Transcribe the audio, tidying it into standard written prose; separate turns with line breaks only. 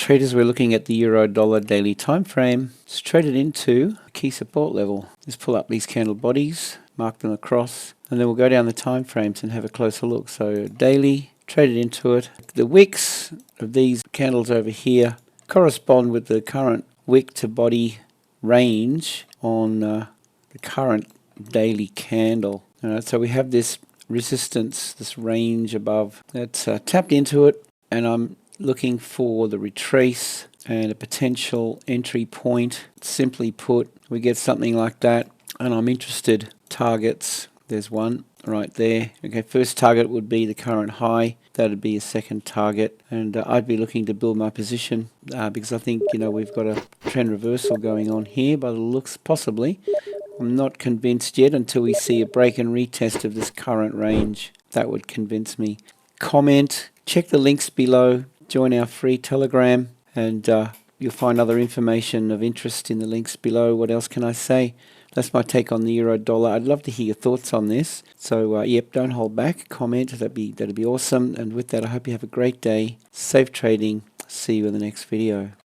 Traders, we're looking at the euro dollar daily time frame. It's traded into a key support level. Let's pull up these candle bodies, mark them across, and then we'll go down the time frames and have a closer look. So daily, traded into it. The wicks of these candles over here correspond with the current wick to body range on the current daily candle. So we have this resistance, this range above that's tapped into it, and I'm looking for the retrace and a potential entry point. Simply put, we get something like that, and I'm interested. Targets, there's one right there. Okay, first target would be the current high. That would be a second target, and I'd be looking to build my position because I think we've got a trend reversal going on here by the looks, possibly. I'm not convinced yet until we see a break and retest of this current range. That would convince me. Comment, check the links below, join our free Telegram, and you'll find other information of interest in the links below. What else can I say? That's my take on the euro dollar. I'd love to hear your thoughts on this. So yep, don't hold back. Comment. That'd be awesome. And with that, I hope you have a great day. Safe trading. See you in the next video.